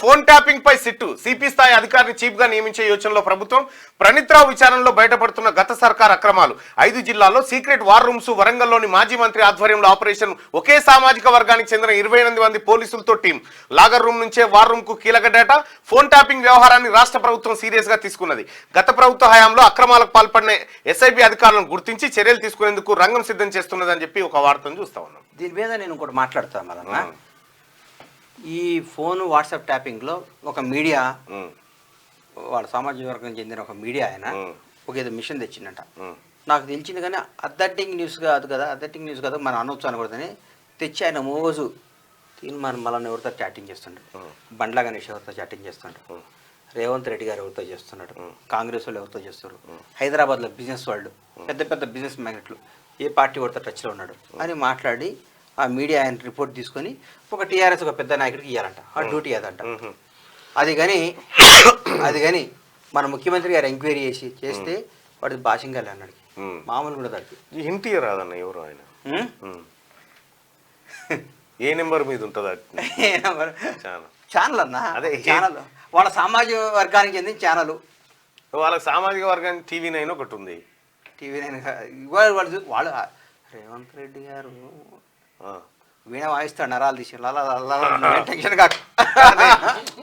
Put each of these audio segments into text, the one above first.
Phone tapping పై sit CP స్థాయి అధికారిని chief గా నియమించే యోచనలో ప్రభుత్వం. ప్రణీత్ రావు విచారణలో బయటపడుతున్న గత సర్కార్ అక్రమాలు. 5 జిల్లాల్లో సీక్రెట్ వార్ రూమ్స్. వరంగల్లోని మాజీ మంత్రి ఆధ్వర్యంలో ఆపరేషన్. ఒకే సామాజిక వర్గానికి చెందిన 28 మంది పోలీసులతో టీం. లాగర్ రూమ్ నుంచే వార్ రూమ్ కు కీలక డేటా. ఫోన్ ట్యాపింగ్ వ్యవహారాన్ని రాష్ట్ర ప్రభుత్వం సీరియస్ గా తీసుకున్నది. గత ప్రభుత్వ హయాంలో అక్రమాలకు పాల్పడిన ఎస్ఐబి అధికారులను గుర్తించి చర్యలు తీసుకునేందుకు రంగం సిద్ధం చేస్తున్నదని చెప్పి ఒక వార్తను చూస్తా ఉన్నాం. దీని మీద నేను ఇంకోటి మాట్లాడతాను మరన్నా. ఈ ఫోన్ వాట్సాప్ ట్యాపింగ్లో ఒక మీడియా, వాళ్ళ సామాజిక వర్గం చెందిన ఒక మీడియా ఆయన ఒక ఏదో మిషన్ తెచ్చిందంట. నాకు తెలిసింది కానీ అథెంటిక్ న్యూస్ కాదు కదా మనం అనొచ్చు అనకూడదని తెచ్చి ఆయన మోజు తీర్మానం మళ్ళీ ఎవరితో చాటింగ్ చేస్తుండ్రు. బండ్ల గణేష్ ఎవరితో చాటింగ్ చేస్తుండ్రు, రేవంత్ రెడ్డి గారు ఎవరితో చేస్తున్నాడు, కాంగ్రెస్ వాళ్ళు ఎవరితో చేస్తారు, హైదరాబాద్లో బిజినెస్ వాళ్ళు, పెద్ద పెద్ద బిజినెస్ మ్యాగ్నెట్లు, ఏ పార్టీ ఎవరితో టచ్లో ఉన్నాడు అని మాట్లాడి ఆ మీడియా ఆయన రిపోర్ట్ తీసుకొని ఒక టీఆర్ఎస్ ఒక పెద్ద నాయకుడికి ఇవ్వాలంట. ఆ డ్యూటీ అదంట. అది కానీ మన ముఖ్యమంత్రి గారు ఎంక్వైరీ చేస్తే వాడు భాషంగాలే అన్నాడు. మామూలు కూడా దానికి ఇంటి రాదన్న ఎవరు ఆయన ఏ నెంబర్ మీద ఉంటుంది ఛానల్ అన్న. అదే ఛానల్ వాళ్ళ సామాజిక వర్గానికి చెందిన ఛానల్. వాళ్ళకి సామాజిక వర్గానికి TV9 ఒకటి ఉంది. TV9 వాళ్ళు రేవంత్ రెడ్డి గారు వీణ వాయిస్తాడు, నరాలు తీసి టెన్షన్ కాక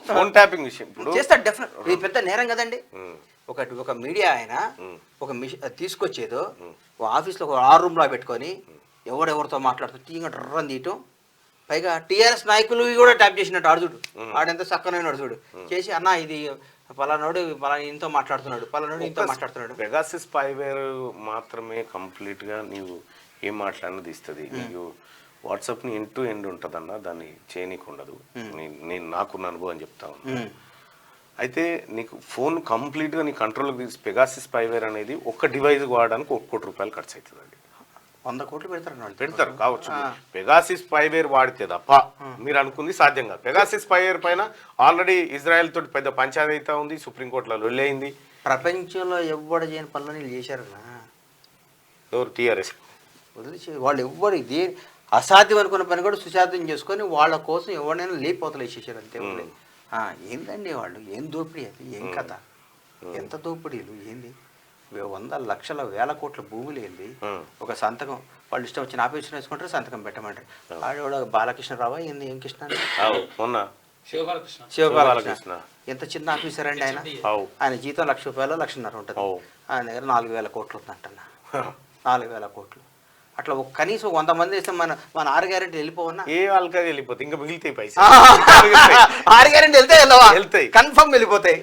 ఫోన్ ట్యాపింగ్ విషయం చేస్తాడు. డెఫినెట్ ఇది పెద్ద నేరం కదండి. ఒక మీడియా ఆయన ఒక తీసుకొచ్చేదో ఆఫీస్లో ఒక 6 రూమ్లో పెట్టుకొని ఎవరెవరితో మాట్లాడుతూ టీగా తీయటం, పైగా టీఆర్ఎస్ నాయకులు కూడా ట్యాప్ చేసినట్టు ఆడుచుడు. ఆడెంత చక్కనైన అడుచుడు చేసి అన్న ఇది పలానాడు పలానా ఇంతో మాట్లాడుతున్నాడు, పలానాడు ఇంతో మాట్లాడుతున్నాడు. పెగాసిస్ స్పైవేర్ మాత్రమే కంప్లీట్ గా నీవు ఏం మాట్లాడినది ఇస్తుంది. నీకు వాట్సాప్ని ఎండ్ టు ఎండ్ ఉంటుందన్న, దాన్ని చేయనీకు ఉండదు. నేను నాకున్న అనుభవం చెప్తా ఉన్నాను. అయితే నీకు ఫోన్ కంప్లీట్గా నీ కంట్రోల్కి తీసి పెగాసిస్ స్పైవేర్ అనేది ఒక్క డివైస్ వాడడానికి ₹1 కోటి ఖర్చు అవుతుందండి. 100 కోట్లు పెడతారు కావచ్చు. పెగాసిస్ స్పైవేర్ వాడితే తప్ప మీరు అనుకుంది సాధ్యం కాదు. పెగాసిస్ స్పైవేర్ పైన ఆల్రెడీ ఇజ్రాయెల్ తోటి పెద్ద పంచాయతీ అయితే ఉంది, సుప్రీంకోర్టులో లొల్లయింది. ప్రపంచంలో ఎవరు చేయని పనులు వీళ్ళు చేశారు. ఎవరు? టీఆర్ఎస్ వదిలేసి వాళ్ళు ఎవ్వరు అసాధ్యం అనుకున్న పని కూడా సుసాధ్యం చేసుకొని వాళ్ళ కోసం ఎవరినైనా లేపోతలు వేసేసారు అంతే. ఏందండి వాళ్ళు ఏం దోపిడీ, అది ఏం కథ, ఎంత దోపిడీలు ఏంది, 100 లక్షల వేల కోట్ల భూములు ఏంది. ఒక సంతకం వాళ్ళు ఇష్టం వచ్చిన ఆఫీసులో వేసుకుంటారు, సంతకం పెట్టమంటారు. ఆడ బాలకృష్ణరావు ఏంది, ఏం కృష్ణ శివబాలకృష్ణ ఎంత చిన్న ఆఫీసర్ అండి ఆయన. ఆయన జీతం ₹1,00,000 1,50,000 ఉంటుంది. ఆయన దగ్గర 4,000 కోట్లు ఉందంటన్న. 4,000 కోట్లు అట్లా కనీసం 100 మంది వేస్తే మన 6 గ్యారెంటీ వెళ్ళిపోవన్నా. ఏ వాళ్ళకి వెళ్ళిపోతాయి, ఇంకా మిగిలితాయి పైసలు. 6 గ్యారెంటీ వెళ్తాయి, కన్ఫర్మ్ వెళ్ళిపోతాయి.